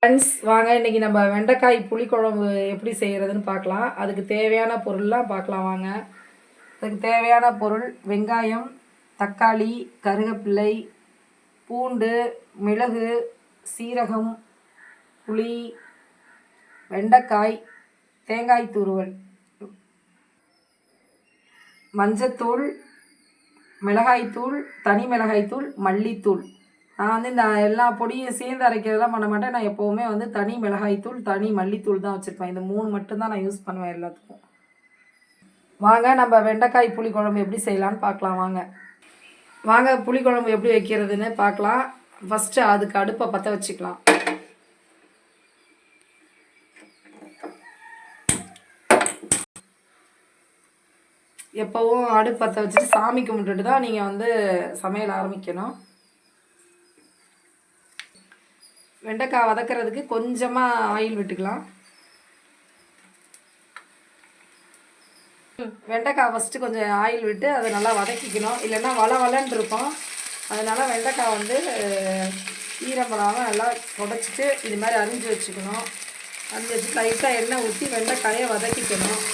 Friends வாங்க இன்றைக்கி நம்ம வெண்டைக்காய் புளிக்குழம்பு எப்படி செய்கிறதுன்னு பார்க்கலாம். அதுக்கு தேவையான பொருள்லாம் பார்க்கலாம் வாங்க. அதுக்கு தேவையான பொருள் வெங்காயம், தக்காளி, கருவேப்பிலை, பூண்டு, மிளகு, சீரகம், புளி, வெண்டைக்காய், தேங்காய் துருவல், மஞ்சத்தூள், மிளகாய்த்தூள், தனி மிளகாய்த்தூள், மல்லித்தூள். நான் வந்து இந்த எல்லா பொடியும் சேர்ந்து அரைக்கிறதெல்லாம் பண்ண மாட்டேன். நான் எப்போவுமே வந்து தனி மிளகாய்த்தூள், தனி மல்லித்தூள் தான் வச்சுருப்பேன். இந்த 3 மட்டும்தான் நான் யூஸ் பண்ணுவேன் எல்லாத்துக்கும். வாங்க நம்ம வெண்டைக்காய் புளிக்குழம்பு எப்படி செய்யலான்னு பார்க்கலாம் வாங்க. வாங்க புளிக்குழம்பு எப்படி வைக்கிறதுன்னு பார்க்கலாம். ஃபஸ்ட்டு அதுக்கு அடுப்பை பற்ற வச்சுக்கலாம். எப்போவும் அடுப்பு பற்ற வச்சுட்டு சாமி கும்பிட்டுட்டு தான் நீங்கள் வந்து சமையல் ஆரம்பிக்கணும். வெண்டைக்காய் வதக்கிறதுக்கு கொஞ்சமாக ஆயில் விட்டுக்கலாம். வெண்டைக்காய் ஃபஸ்ட்டு கொஞ்சம் ஆயில் விட்டு அதை நல்லா வதக்கிக்கணும். இல்லைன்னா வளன்னு இருக்கும். அதனால் வெண்டைக்காய் வந்து ஈரப்படாமல் நல்லா உடச்சிட்டு இது மாதிரி அரிஞ்சு வச்சுக்கணும். அரிஞ்சு வச்சு லைட்டாக எண்ணெய் ஊற்றி வெண்டைக்காயை வதக்கிக்கணும்.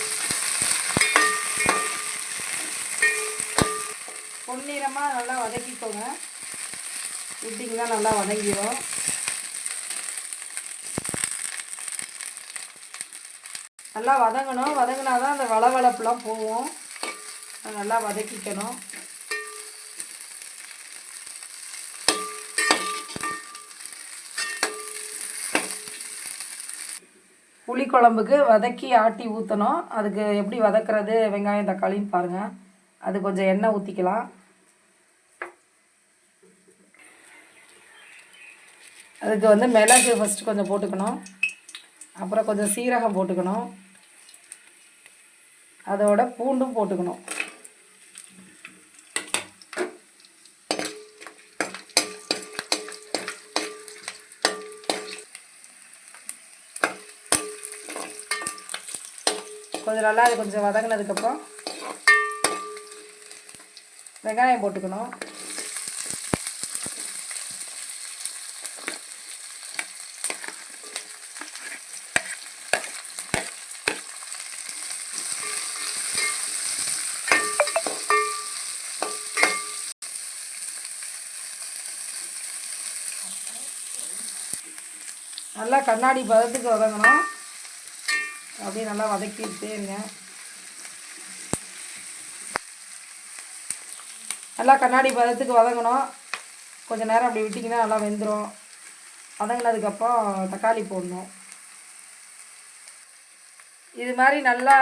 பொன்னிறமாக நல்லா வதக்கிக்கோங்க. விட்டிங்கன்னா நல்லா வதங்கிடும். நல்லா வதங்கணும். வதங்கினா தான் அந்த வளவளப்புலாம் போகும். நல்லா வதக்கிக்கணும். புளிக்குழம்புக்கு வதக்கி ஆட்டி ஊற்றணும். அதுக்கு எப்படி வதக்கிறது வெங்காயம் தக்காளின்னு பாருங்கள். அது கொஞ்சம் எண்ணெய் ஊற்றிக்கலாம். அதுக்கு வந்து மிளகு ஃபஸ்ட்டு கொஞ்சம் போட்டுக்கணும். அப்புறம் கொஞ்சம் சீரகம் போட்டுக்கணும். அதோட பூண்டும் போட்டுக்கணும். கொஞ்சம் நல்லா அது கொஞ்சம் வதங்கினதுக்கப்புறம் வெங்காயம் போட்டுக்கணும். நல்லா கண்ணாடி பதத்துக்கு வதங்கணும். அப்படியே நல்லா வதக்கிட்டே இருங்க. நல்லா கண்ணாடி பதத்துக்கு வதங்கணும். கொஞ்சம் நேரம் அப்படி விட்டிங்கன்னா நல்லா வெந்துடும். வதங்கினதுக்கப்புறம் தக்காளி போடணும். இது மாதிரி நல்லா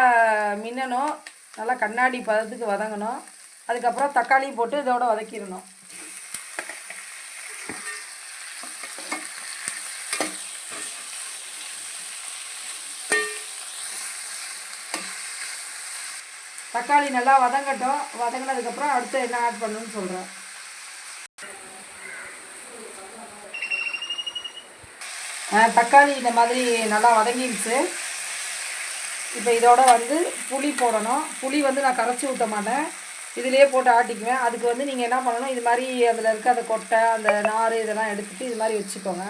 மின்னணும். நல்லா கண்ணாடி பதத்துக்கு வதங்கணும். அதுக்கப்புறம் தக்காளி போட்டு இதோட வதக்கிடணும். தக்காளி நல்லா வதங்கட்டும். வதங்கினதுக்கப்புறம் அடுத்து என்ன ஆட் பண்ணணும்னு சொல்கிறேன். தக்காளி இந்த மாதிரி நல்லா வதங்கிடுச்சு. இப்போ இதோட வந்து புளி போடணும். புளி வந்து நான் கரைச்சி ஊற்ற மாட்டேன், இதிலே போட்டு ஆட்டிக்குவேன். அதுக்கு வந்து நீங்கள் என்ன பண்ணணும், இது மாதிரி அதில் இருக்க அந்த கொட்டை அந்த நார் இதெல்லாம் எடுத்துகிட்டு இது மாதிரி வச்சுக்கோங்க.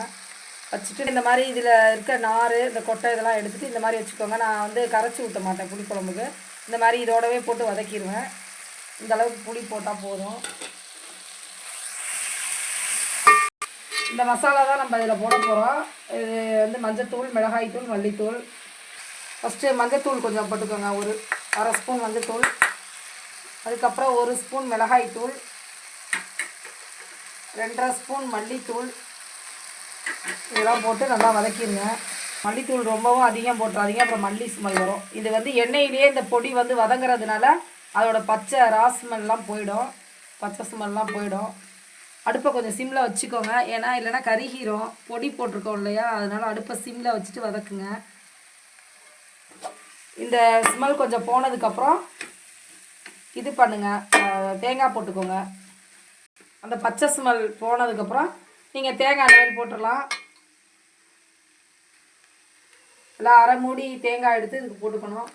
வச்சுட்டு இந்த மாதிரி இதில் இருக்க நார் இந்த கொட்டை இதெல்லாம் எடுத்துகிட்டு இந்த மாதிரி வச்சுக்கோங்க. நான் வந்து கரைச்சி ஊற்ற மாட்டேன் புளிக்குழம்புக்கு. இந்த மாதிரி இதோடவே போட்டு வதக்கிடுவேன். இந்த அளவுக்கு புளி போட்டால் போதும். இந்த மசாலா தான் நம்ம இதில் போட போகிறோம். இது வந்து மஞ்சத்தூள், மிளகாய்த்தூள், மல்லித்தூள். ஃபஸ்ட்டு மஞ்சத்தூள் கொஞ்சம் போட்டுக்கோங்க. ஒரு அரை ஸ்பூன் மஞ்சத்தூள். அதுக்கப்புறம் 1 ஸ்பூன் மிளகாய்த்தூள், 2.5 ஸ்பூன் மல்லித்தூள். இதெல்லாம் போட்டு நல்லா வதக்கிடுங்க. மல்லித்தூள் ரொம்பவும் அதிகம் போட்டுறாதீங்க, அப்புறம் மல்லி ஸ்மெல் வரும். இது வந்து எண்ணெயிலேயே இந்த பொடி வந்து வதங்குறதுனால அதோட பச்சை ஸ்மெல்லாம் போயிடும். பச்சை ஸ்மெல்லாம் போயிடும். அடுப்பை கொஞ்சம் சிம்மில் வச்சுக்கோங்க. ஏன்னா இல்லைன்னா கருகிரும். பொடி போட்டிருக்கோம் இல்லையா, அதனால் அடுப்பை சிம்மில் வச்சுட்டு வதக்குங்க. இந்த ஸ்மெல் கொஞ்சம் போனதுக்கப்புறம் இது பண்ணுங்கள், தேங்காய் போட்டுக்கோங்க. அந்த பச்சை ஸ்மெல் போனதுக்கப்புறம் நீங்கள் தேங்காய் எண்ணெயில் போட்டுடலாம். இல்லை அரை மூடி தேங்காய் எடுத்து இதுக்கு போட்டுக்கணும்.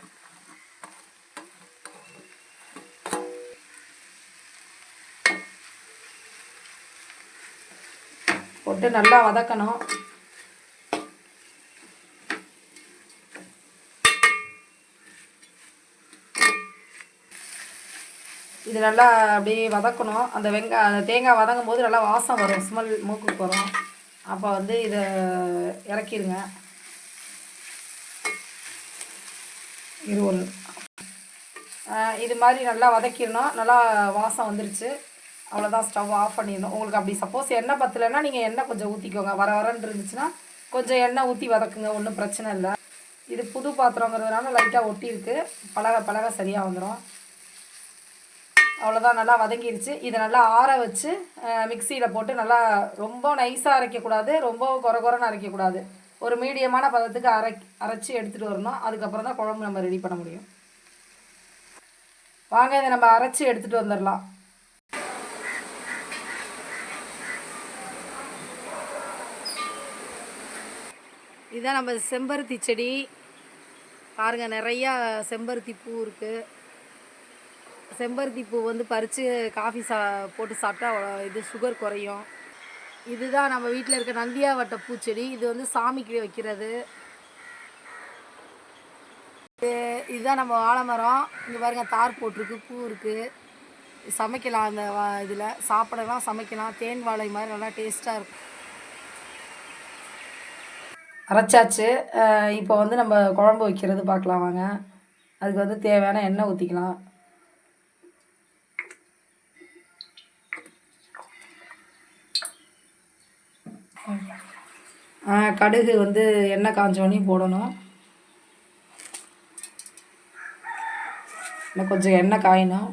போட்டு நல்லா வதக்கணும். இது நல்லா அப்படியே வதக்கணும். அந்த தேங்காய் வதங்கும் போது நல்லா வாசம் வரும், ஸ்மெல் மூக்குக்கு வரும். அப்போ வந்து இதை இறக்கிடுங்க. இது மாதிரி நல்லா வதக்கிடணும். நல்லா வாசம் வந்துருச்சு. அவ்வளோதான், ஸ்டவ் ஆஃப் பண்ணிடணும். உங்களுக்கு அப்படி சப்போஸ் எண்ணெய் பற்றலைன்னா நீங்கள் எண்ணெய் கொஞ்சம் ஊற்றிக்கோங்க. வரன்னு இருந்துச்சுன்னா கொஞ்சம் எண்ணெய் ஊற்றி வதக்குங்க, ஒன்றும் பிரச்சனை இல்லை. இது புது பாத்திரங்கிறதுனால லைட்டாக ஒட்டியிருக்கு. பழக சரியாக வந்துடும். அவ்வளோதான், நல்லா வதங்கிருச்சு. இதை நல்லா ஆற வச்சு மிக்சியில் போட்டு நல்லா ரொம்ப நைஸாக அரைக்கக்கூடாது, ரொம்ப குறைன்னு அரைக்கக்கூடாது. ஒரு மீடியமான பதத்துக்கு அரைச்சி எடுத்துகிட்டு வரணும். அதுக்கப்புறம் தான் குழம்பு நம்ம ரெடி பண்ண முடியும். வாங்க, இதை நம்ம அரைச்சி எடுத்துகிட்டு வந்துடலாம். இதுதான் நம்ம செம்பருத்தி செடி. பாருங்கள், நிறையா செம்பருத்தி பூ இருக்குது. செம்பருத்தி பூ வந்து பறித்து காஃபி போட்டு சாப்பிட்டா இது சுகர் குறையும். இதுதான் நம்ம வீட்டில் இருக்க நந்தியாவட்ட பூச்செடி. இது வந்து சாமிக்கு வைக்கிறது. இதுதான் நம்ம வாழை மரம். இங்கே பாருங்கள், தார் போட்டிருக்கு, பூ இருக்குது. சமைக்கலாம், அந்த இதில் சாப்பிடலாம், சமைக்கலாம். தேன் வாழை மாதிரி நல்லா டேஸ்ட்டாக இருக்கும். அரைச்சாச்சு. இப்போ வந்து நம்ம குழம்பு வைக்கிறது பார்க்கலாம் வாங்க. அதுக்கு வந்து தேவையான எண்ணெய் ஊற்றிக்கலாம். கடுகு வந்து எண்ணெய் காஞ்சோடனே போடணும். இன்னும் கொஞ்சம் எண்ணெய் காயணும்.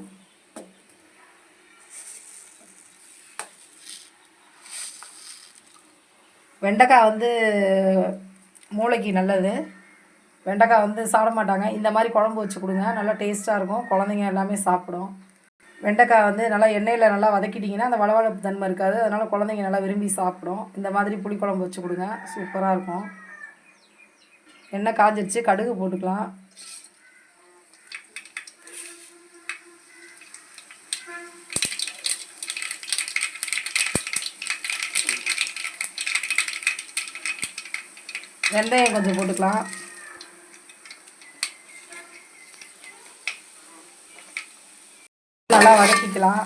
வெண்டைக்காய் வந்து மூளைக்கு நல்லது. வெண்டைக்காய் வந்து சாப்பிட மாட்டாங்க. இந்த மாதிரி குழம்பு வச்சு கொடுங்க, நல்லா டேஸ்ட்டாக இருக்கும். குழந்தைங்க எல்லாமே சாப்பிடும். வெண்டைக்காய் வந்து நல்லா எண்ணெயில் நல்லா வதக்கிட்டிங்கன்னா அந்த வளவளப்பு தன்மை இருக்காது. அதனால் குழந்தைங்க நல்லா விரும்பி சாப்பிடும். இந்த மாதிரி புளிக்குழம்பு வச்சு கொடுங்க, சூப்பராக இருக்கும். எண்ணெய் காஞ்சிடுச்சு, கடுகு போட்டுக்கலாம். வெந்தயம் கொஞ்சம் போட்டுக்கலாம். நல்லா வதக்கிக்கலாம்.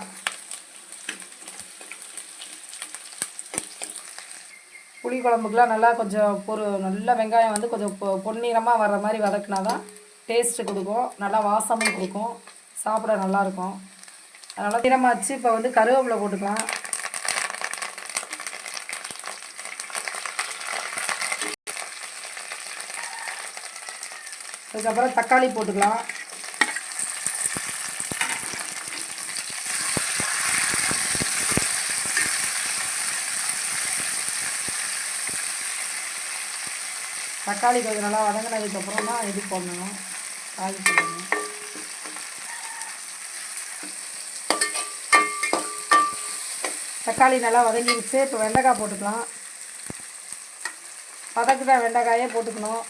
புளி குழம்புக்கெலாம் நல்லா கொஞ்சம் நல்ல வெங்காயம் வந்து கொஞ்சம் பொன்னிறமாக வர்ற மாதிரி வதக்கினா தான் டேஸ்ட்டு கொடுக்கும், நல்லா வாசமும் கொடுக்கும், சாப்பிட நல்லாயிருக்கும். அதனால் தினமாச்சு. இப்போ வந்து கருவேப்பிலை போட்டுக்கலாம். அதுக்கப்புறம் தக்காளி போட்டுக்கலாம். தக்காளி கொஞ்சம் நல்லா வதங்கினதுக்கப்புறம் தான் இது போடணும், காய் போடணும். தக்காளி நல்லா வதங்கிடுச்சு. இப்போ வெண்டைக்காய் போட்டுக்கலாம். வதக்குதான் வெண்டைக்காயே போட்டுக்கணும்.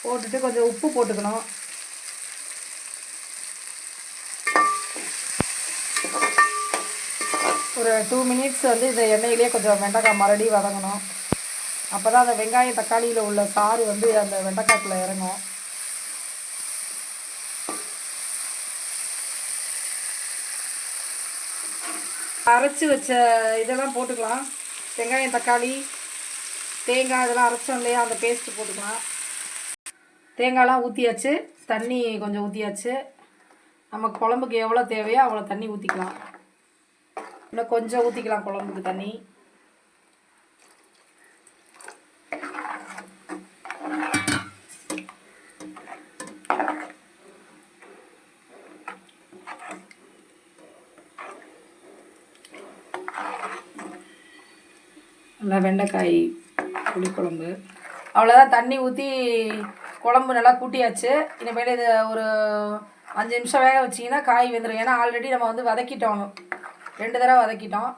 போட்டுட்டு கொஞ்சம் உப்பு போட்டுக்கணும். ஒரு 2 மினிட்ஸ் வந்து இந்த எண்ணெயிலே கொஞ்சம் வெண்டைக்காய் மறுபடி வதங்கணும். அப்போ தான் அந்த வெங்காயம் தக்காளியில் உள்ள சாறு வந்து அந்த வெண்டைக்காய்க்குள்ளே இறங்கும். அரைச்சி வச்ச இதெல்லாம் போட்டுக்கலாம். வெங்காயம் தக்காளி தேங்காய் இதெல்லாம் அரைச்சோம் இல்லையா, அந்த பேஸ்ட்டு போட்டுக்கலாம். தேங்காயெலாம் ஊற்றியாச்சு, தண்ணி கொஞ்சம் ஊற்றியாச்சு. நம்ம குழம்புக்கு எவ்வளோ தேவையோ அவ்வளோ தண்ணி ஊற்றிக்கலாம். இன்னும் கொஞ்சம் ஊற்றிக்கலாம் குழம்புக்கு தண்ணி. நல்லா வெண்டைக்காய் புளிக்குழம்பு அவ்வளோதான். தண்ணி ஊற்றி குழம்பு நல்லா கூட்டியாச்சு. இனிமேல் இது ஒரு 5 நிமிஷம் வேக வச்சிங்கன்னா காய் வெந்துடும். ஏன்னா ஆல்ரெடி நம்ம வந்து வதக்கிட்டோம், 2 தடவை வதக்கிட்டோம்.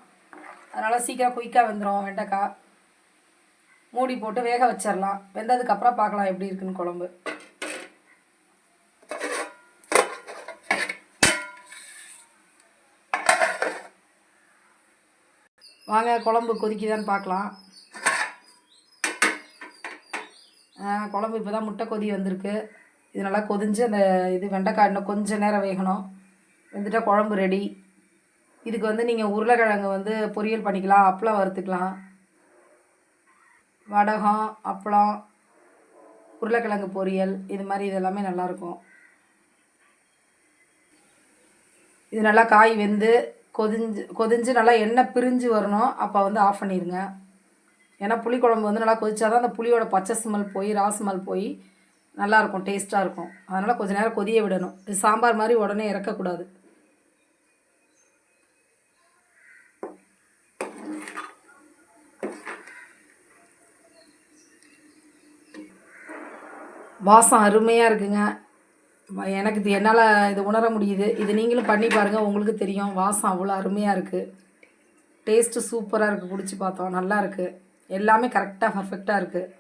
அதனால் சீக்கிரம் குயிக்காக வெந்துடும் வெண்டைக்காய். மூடி போட்டு வேக வச்சிடலாம். வெந்ததுக்கப்புறம் பார்க்கலாம் எப்படி இருக்குன்னு குழம்பு. வாங்க குழம்பு கொதிக்குதான்னு பார்க்கலாம். குழம்பு இப்போ தான் முட்டை கொதி வந்திருக்கு. இது நல்லா கொதிஞ்சு அந்த இது வெண்டைக்காய் இன்னும் கொஞ்சம் நேரம் வேகணும். வெந்துட்டால் குழம்பு ரெடி. இதுக்கு வந்து நீங்கள் உருளைக்கிழங்கு வந்து பொரியல் பண்ணிக்கலாம், அப்பளம் வறுத்துக்கலாம். வடகம், அப்பளம், உருளைக்கிழங்கு பொரியல் இது மாதிரி இதெல்லாமே நல்லாயிருக்கும். இது நல்லா காய் வெந்து கொதிஞ்சு நல்லா எண்ணெய் பிரிஞ்சு வரணும். அப்போ வந்து ஆஃப் பண்ணிடுங்க. ஏன்னா புளிக்குழம்பு வந்து நல்லா கொதிச்சா தான் அந்த புளியோட பச்சை ஸ்மெல் போய் ஸ்மெல் போய் நல்லாயிருக்கும், டேஸ்ட்டாக இருக்கும். அதனால் கொஞ்சம் நேரம் கொதிய விடணும். இது சாம்பார் மாதிரி உடனே இறக்கக்கூடாது. வாசம் அருமையாக இருக்குங்க. எனக்கு இது என்னால் இது உணர முடியுது. இது நீங்களும் பண்ணி பாருங்கள், உங்களுக்கு தெரியும். வாசம் அவ்வளோ அருமையாக இருக்குது. டேஸ்ட்டு சூப்பராக இருக்குது. குடிச்சு பார்த்தோம், நல்லா இருக்குது. எல்லாமே கரெக்டாக பர்ஃபெக்டாக இருக்குது.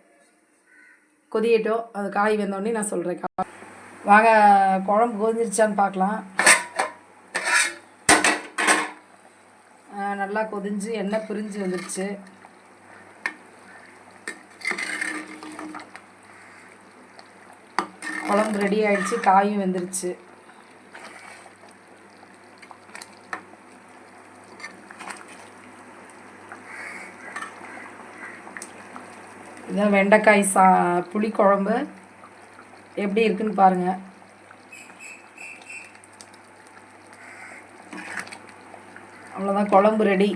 கொதியட்டும், அது காய் வெந்தோடனே நான் சொல்கிறேன். வாங்க குழம்பு கொதிஞ்சிருச்சான்னு பார்க்கலாம். நல்லா கொதிஞ்சு எண்ணெய் பிரிஞ்சு வந்துடுச்சு. குழம்பு ரெடி ஆகிடுச்சு, காயும் வெந்துருச்சு. இதான் வெண்டைக்காய் புளிக்குழம்பு எப்படி இருக்குன்னு பாருங்கள். அவ்வளோதான், குழம்பு ரெடி.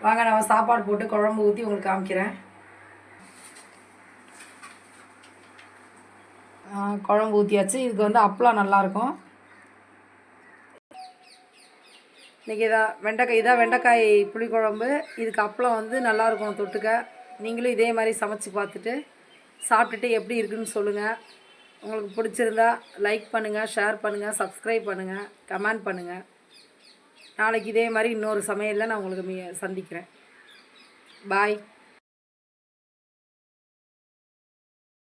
வாங்க நம்ம சாப்பாடு போட்டு குழம்பு ஊற்றி உங்களுக்கு காமிக்கிறேன். குழம்பு ஊற்றியாச்சு. இதுக்கு வந்து அப்பளம் நல்லாயிருக்கும். இன்றைக்கி இதான் வெண்டைக்காய் புளிக்குழம்பு. இதுக்கு அப்பளம் வந்து நல்லாயிருக்கும் தொட்டுக்க. நீங்களும் இதே மாதிரி சமைச்சு பார்த்துட்டு சாப்பிட்டுட்டு எப்படி இருக்குதுன்னு சொல்லுங்கள். உங்களுக்கு பிடிச்சிருந்தா லைக் பண்ணுங்கள், ஷேர் பண்ணுங்கள், சப்ஸ்கிரைப் பண்ணுங்கள், கமெண்ட் பண்ணுங்கள். நாளைக்கு இதே மாதிரி இன்னொரு சமையலில் நான் உங்களுக்கு சந்திக்கிறேன். பாய்.